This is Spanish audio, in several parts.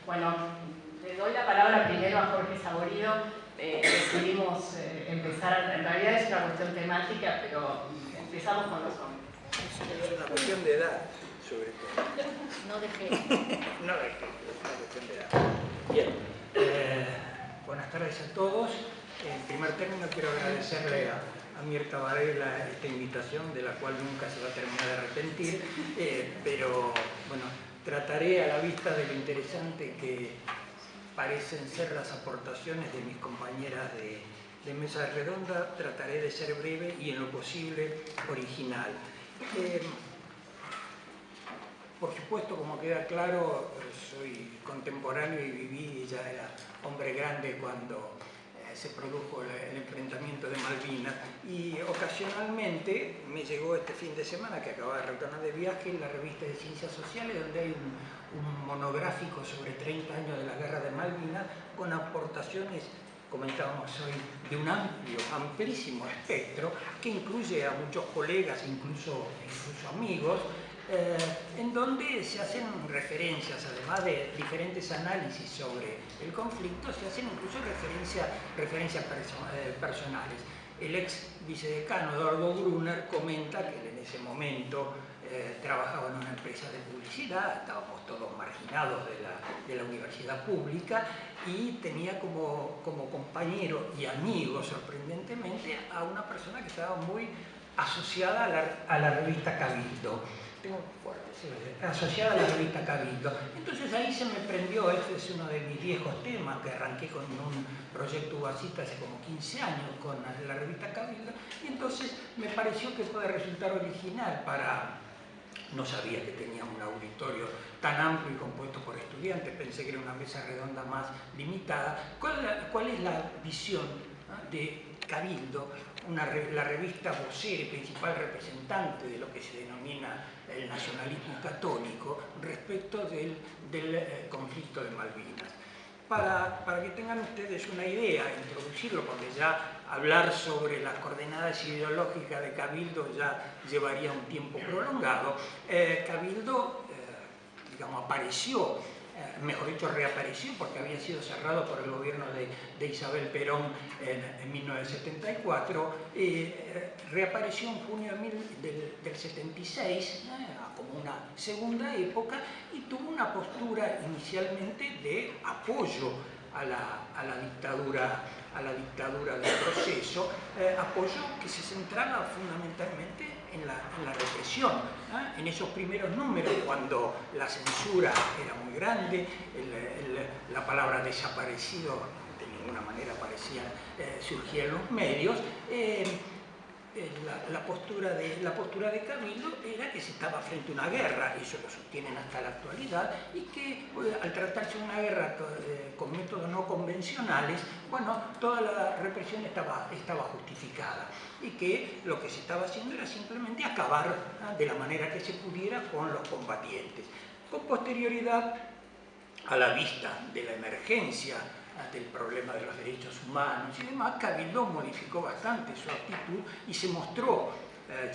Bueno, le doy la palabra primero a Jorge Saborido. Decidimos empezar, en realidad es una cuestión temática, pero empezamos con los hombres. Es una cuestión de edad, sobre todo. No de género. No de género, es una cuestión de edad. Bien, buenas tardes a todos. En primer término quiero agradecerle a Mirta Varela esta invitación, de la cual nunca se va a terminar de arrepentir, pero bueno, trataré, a la vista de lo interesante que parecen ser las aportaciones de mis compañeras de mesa redonda, trataré de ser breve y en lo posible original. Por supuesto, como queda claro, soy contemporáneo y viví, ya era hombre grande cuando se produjo el enfrentamiento de Malvinas, y ocasionalmente me llegó este fin de semana, que acababa de retornar de viaje, la revista de Ciencias Sociales, donde hay un monográfico sobre 30 años de la guerra de Malvinas, con aportaciones, comentábamos hoy, de un amplísimo espectro, que incluye a muchos colegas, incluso amigos, en donde se hacen referencias, además de diferentes análisis sobre el conflicto, se hacen incluso referencias personales. El ex vicedecano Eduardo Brunner comenta que en ese momento trabajaba en una empresa de publicidad, estábamos todos marginados de la universidad pública, y tenía como compañero y amigo, sorprendentemente, a una persona que estaba muy asociada a la revista Cabildo. Tengo fuerte, sí, asociada a la revista Cabildo. Entonces ahí se me prendió, este es uno de mis viejos temas, que arranqué con un proyecto Ubacita hace como 15 años con la revista Cabildo, y entonces me pareció que puede resultar original para... No sabía que teníamos un auditorio tan amplio y compuesto por estudiantes, pensé que era una mesa redonda más limitada. ¿Cuál es la visión de Cabildo, la revista vocera y principal representante de lo que se denomina el nacionalismo católico respecto del conflicto de Malvinas? Para que tengan ustedes una idea, introducirlo, porque ya hablar sobre las coordenadas ideológicas de Cabildo ya llevaría un tiempo prolongado. Cabildo, digamos, apareció, mejor dicho, reapareció, porque había sido cerrado por el gobierno de Isabel Perón en 1974, reapareció en junio del 76, como una segunda época, y tuvo una postura inicialmente de apoyo a la dictadura del proceso, apoyo que se centraba fundamentalmente en la represión. En esos primeros números, cuando la censura era muy grande, la palabra desaparecido de ninguna manera surgía en los medios, la postura de Cabildo era que se estaba frente a una guerra, eso lo sostienen hasta la actualidad, y que al tratarse de una guerra con métodos no convencionales, bueno, toda la represión estaba justificada, y que lo que se estaba haciendo era simplemente acabar de la manera que se pudiera con los combatientes. Con posterioridad, a la vista de la emergencia del problema de los derechos humanos y demás, Cabildo modificó bastante su actitud y se mostró,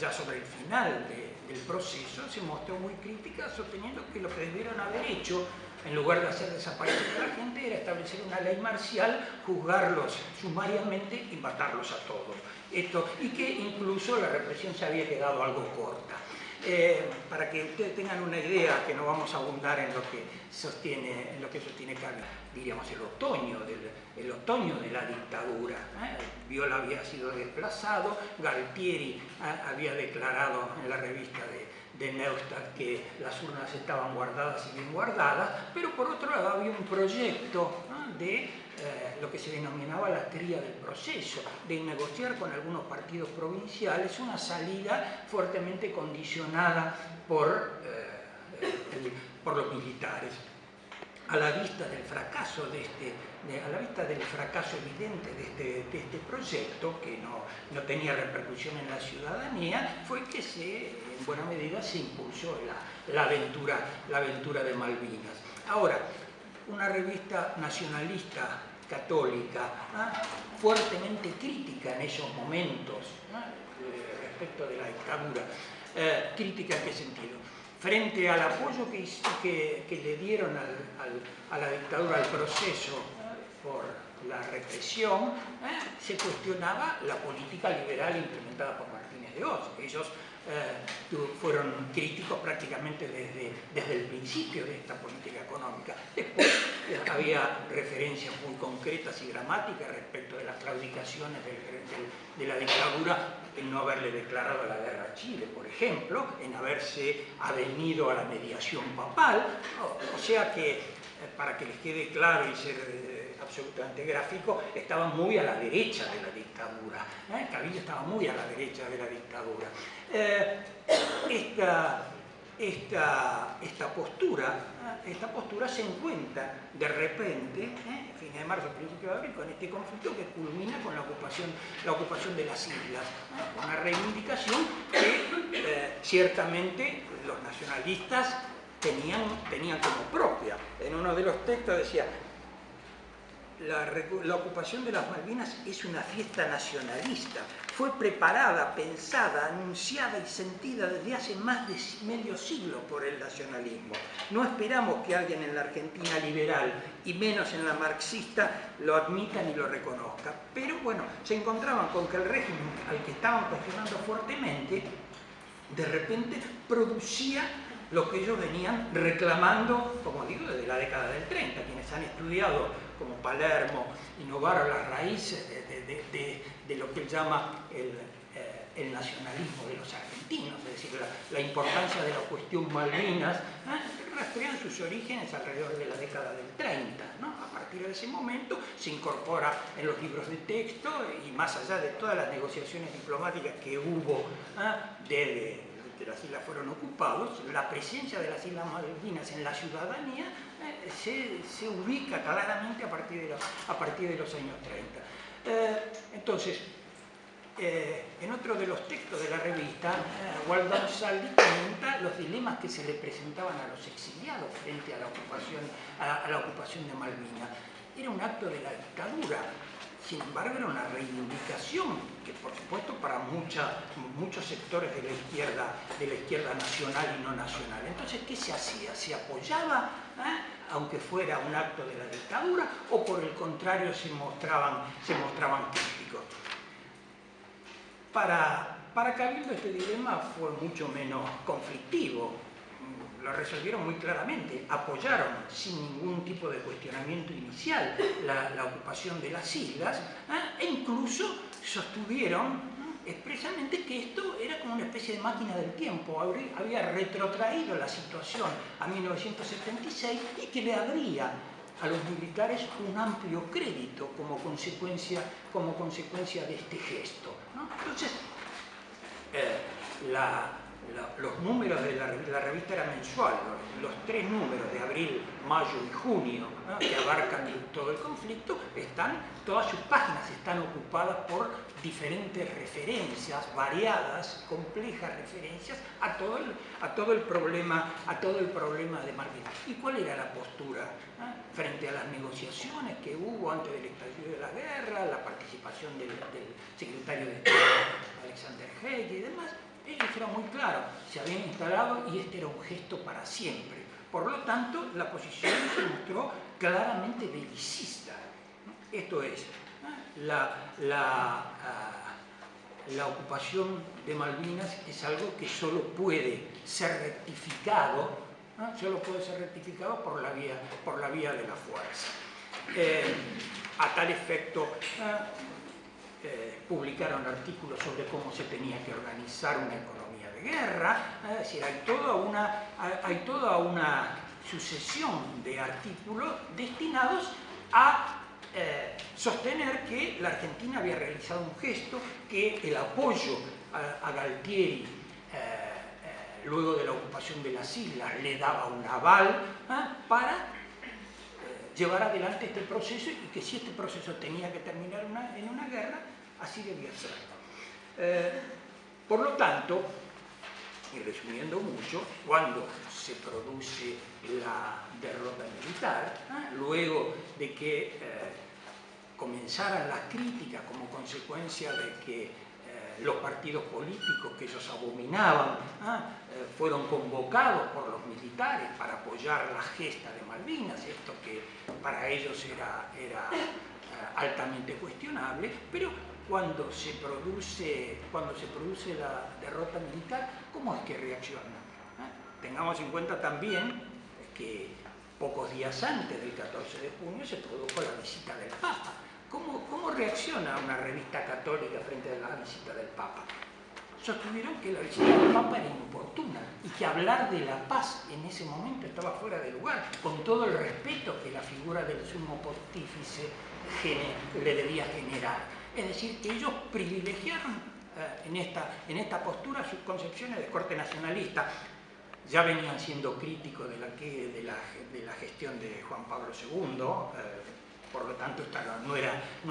ya sobre el final del proceso, se mostró muy crítica, sosteniendo que lo que debieron haber hecho, en lugar de hacer desaparecer a la gente, era establecer una ley marcial, juzgarlos sumariamente y matarlos a todos. Y que incluso la represión se había quedado algo corta. Para que ustedes tengan una idea, que no vamos a abundar en lo que sostiene Cabildo, diríamos el otoño de la dictadura. Viola había sido desplazado, Galtieri había declarado en la revista de Neustadt que las urnas estaban guardadas y bien guardadas, pero por otro lado había un proyecto de lo que se denominaba la tría del proceso, de negociar con algunos partidos provinciales una salida fuertemente condicionada por los militares. A la vista del fracaso evidente de este proyecto, que no tenía repercusión en la ciudadanía, fue que en buena medida se impulsó la aventura de Malvinas. Ahora, una revista nacionalista católica, fuertemente crítica en esos momentos respecto de la dictadura. ¿Crítica en qué sentido? frente al apoyo que le dieron a la dictadura, al proceso por la represión, se cuestionaba la política liberal implementada por Martínez de Hoz. Ellos fueron críticos prácticamente desde el principio de esta política económica. Después había referencias muy concretas y gramáticas respecto de las claudicaciones de la dictadura en no haberle declarado la guerra a Chile, por ejemplo, en haberse avenido a la mediación papal. O sea que, para que les quede claro y ser absolutamente gráfico, estaba muy a la derecha de la dictadura. Cabildo estaba muy a la derecha de la dictadura. Esta postura se encuentra de repente, fines de marzo, principio de abril, con este conflicto que culmina con la ocupación de las islas. Una reivindicación que ciertamente los nacionalistas tenían como propia. En uno de los textos decía: la ocupación de las Malvinas es una fiesta nacionalista. Fue preparada, pensada, anunciada y sentida desde hace más de medio siglo por el nacionalismo. No esperamos que alguien en la Argentina liberal, y menos en la marxista, lo admita ni lo reconozca. Pero bueno, se encontraban con que el régimen al que estaban cuestionando fuertemente, de repente producía lo que ellos venían reclamando, como digo, desde la década del 30. Quienes han estudiado, como Palermo y Novaro, las raíces de lo que él llama el nacionalismo de los argentinos, es decir, la importancia de la cuestión Malvinas, rastrean sus orígenes alrededor de la década del 30. A partir de ese momento se incorpora en los libros de texto, y más allá de todas las negociaciones diplomáticas que hubo desde que las islas fueron ocupadas, la presencia de las Islas Malvinas en la ciudadanía se ubica claramente a partir de los años 30. Entonces, en otro de los textos de la revista, Waldau Saldi comenta los dilemas que se le presentaban a los exiliados frente a la ocupación de Malvinas. Era un acto de la dictadura. Sin embargo, era una reivindicación que, por supuesto, para muchos sectores de la izquierda nacional y no nacional. Entonces, ¿qué se hacía? ¿Se apoyaba, aunque fuera un acto de la dictadura, o por el contrario se mostraban críticos? Para Cabildo este dilema fue mucho menos conflictivo. Lo resolvieron muy claramente, apoyaron sin ningún tipo de cuestionamiento inicial la ocupación de las islas, e incluso sostuvieron expresamente que esto era como una especie de máquina del tiempo, había retrotraído la situación a 1976 y que le abría a los militares un amplio crédito como consecuencia de este gesto. Entonces, los números de la revista era mensual, los 3 números de abril, mayo y junio, que abarcan todo el conflicto, todas sus páginas están ocupadas por diferentes referencias, variadas, complejas referencias a todo el problema de Malvinas. ¿Y cuál era la postura frente a las negociaciones que hubo antes del estallido de la guerra, la participación del secretario de Estado Alexander Haig y demás? Ellos eran muy claros, se habían instalado y este era un gesto para siempre. Por lo tanto, la posición se mostró claramente belicista. Esto es, la ocupación de Malvinas es algo que solo puede ser rectificado, por la vía de la fuerza. A tal efecto, publicaron artículos sobre cómo se tenía que organizar una economía de guerra. Es decir, hay toda una sucesión de artículos destinados a sostener que la Argentina había realizado un gesto, que el apoyo a Galtieri luego de la ocupación de las islas le daba un aval para llevar adelante este proceso, y que si este proceso tenía que terminar en una guerra, así debía ser. Por lo tanto, y resumiendo mucho, cuando se produce la derrota militar, luego de que comenzaran las críticas como consecuencia de que los partidos políticos que ellos abominaban fueron convocados por los militares para apoyar la gesta de Malvinas, esto que para ellos era altamente cuestionable, pero cuando se produce la derrota militar, ¿cómo es que reaccionan? Tengamos en cuenta también que pocos días antes del 14 de junio se produjo la visita del Papa. ¿Cómo reacciona una revista católica frente a la visita del Papa? Sostuvieron que la visita del Papa era inoportuna y que hablar de la paz en ese momento estaba fuera de lugar, con todo el respeto que la figura del sumo pontífice le debía generar. Es decir, que ellos privilegiaron en esta postura sus concepciones de corte nacionalista. Ya venían siendo críticos de la gestión de Juan Pablo II, por lo tanto no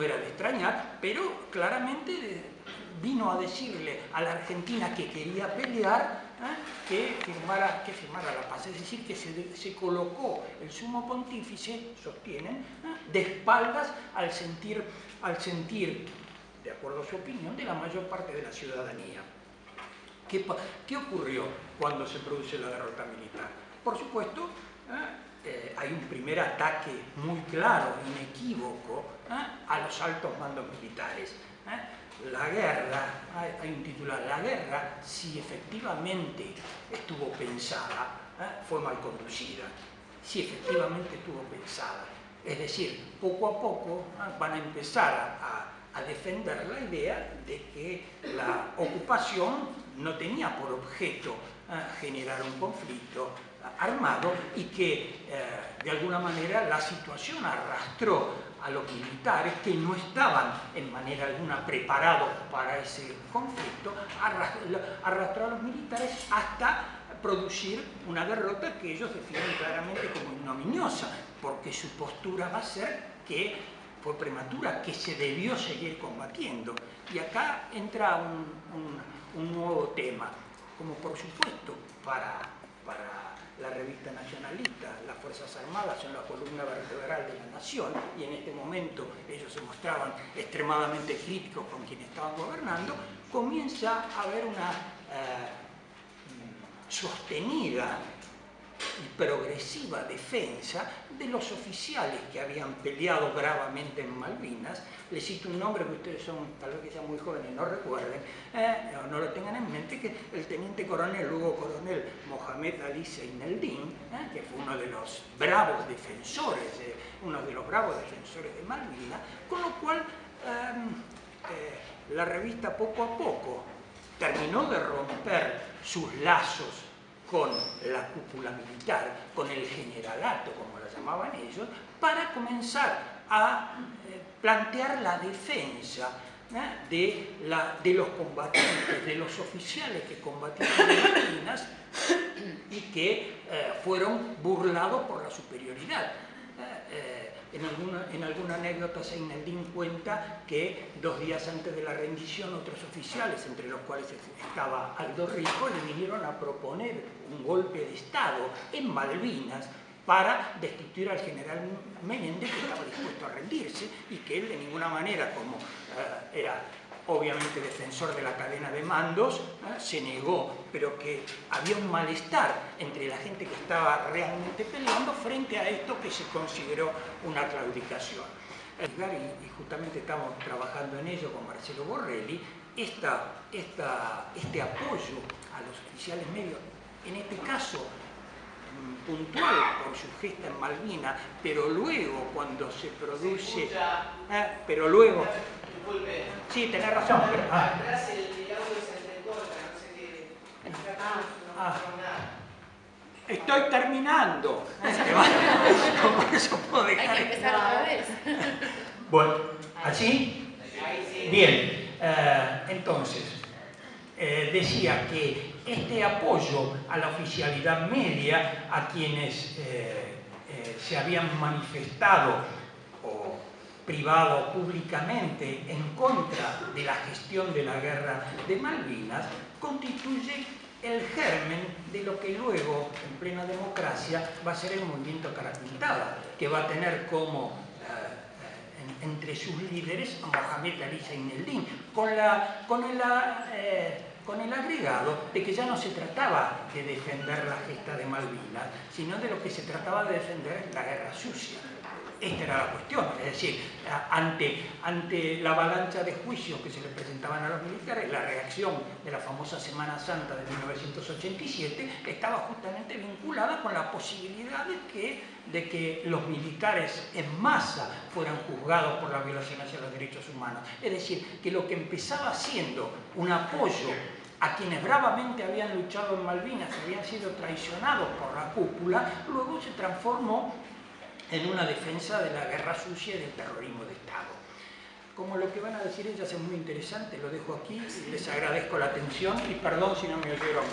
era de extrañar, pero claramente vino a decirle a la Argentina que quería pelear, que firmara la paz. Es decir, que se colocó el sumo pontífice, sostienen, de espaldas al sentir, de acuerdo a su opinión, de la mayor parte de la ciudadanía. ¿Qué ocurrió cuando se produce la derrota militar? Por supuesto, hay un primer ataque muy claro, inequívoco, a los altos mandos militares. La guerra, hay un titular, la guerra, si efectivamente estuvo pensada, fue mal conducida. Si efectivamente estuvo pensada. Es decir, poco a poco van a empezar a defender la idea de que la ocupación no tenía por objeto generar un conflicto armado y que de alguna manera la situación arrastró a los militares que no estaban en manera alguna preparados para ese conflicto, arrastró a los militares hasta producir una derrota que ellos definen claramente como ignominiosa, porque su postura va a ser que fue prematura, que se debió seguir combatiendo. Y acá entra un nuevo tema, como por supuesto para la revista nacionalista, las Fuerzas Armadas son la columna vertebral de la nación, y en este momento ellos se mostraban extremadamente críticos con quienes estaban gobernando. Comienza a haber una sostenida y progresiva defensa de los oficiales que habían peleado bravamente en Malvinas. Les cito un nombre que ustedes son, tal vez que sean muy jóvenes, no recuerden, o no lo tengan en mente, que el teniente coronel, luego coronel Mohamed Ali Zaineldin, que fue uno de los bravos defensores de Malvinas, con lo cual la revista poco a poco terminó de romper sus lazos con la cúpula militar, con el generalato, como la llamaban ellos, para comenzar a plantear la defensa de los combatientes, de los oficiales que combatieron en Malvinas y que fueron burlados por la superioridad. En alguna anécdota Zaineldin cuenta que 2 días antes de la rendición otros oficiales, entre los cuales estaba Aldo Rico, le vinieron a proponer un golpe de Estado en Malvinas para destituir al general Menéndez, que estaba dispuesto a rendirse y que él de ninguna manera, como era obviamente defensor de la cadena de mandos, se negó, pero que había un malestar entre la gente que estaba realmente peleando frente a esto que se consideró una claudicación. Y justamente estamos trabajando en ello con Marcelo Borrelli, este apoyo a los oficiales medios, en este caso puntual por su gesta en Malvinas, pero luego cuando se produce... pero luego... Sí, tenés razón. Pero, atrás el audio se entrecorta, no sé qué. Estoy terminando. Por eso puedo dejar. Hay que empezar otra vez. Bueno, ¿así? Bien. Entonces, decía que este apoyo a la oficialidad media, a quienes se habían manifestado o privado públicamente en contra de la gestión de la guerra de Malvinas, constituye el germen de lo que luego, en plena democracia, va a ser el movimiento Cara Pintada, que va a tener como entre sus líderes a Mohamed Ali Zainuddin, con el agregado de que ya no se trataba de defender la gesta de Malvinas, sino de lo que se trataba de defender la guerra sucia. Esta era la cuestión, es decir, ante la avalancha de juicios que se le presentaban a los militares, la reacción de la famosa Semana Santa de 1987 estaba justamente vinculada con la posibilidad de que los militares en masa fueran juzgados por la violación hacia los derechos humanos. Es decir, que lo que empezaba siendo un apoyo a quienes bravamente habían luchado en Malvinas, que habían sido traicionados por la cúpula, luego se transformó en una defensa de la guerra sucia y del terrorismo de Estado. Como lo que van a decir ellas es muy interesante, lo dejo aquí, les agradezco la atención y perdón si no me oyeron.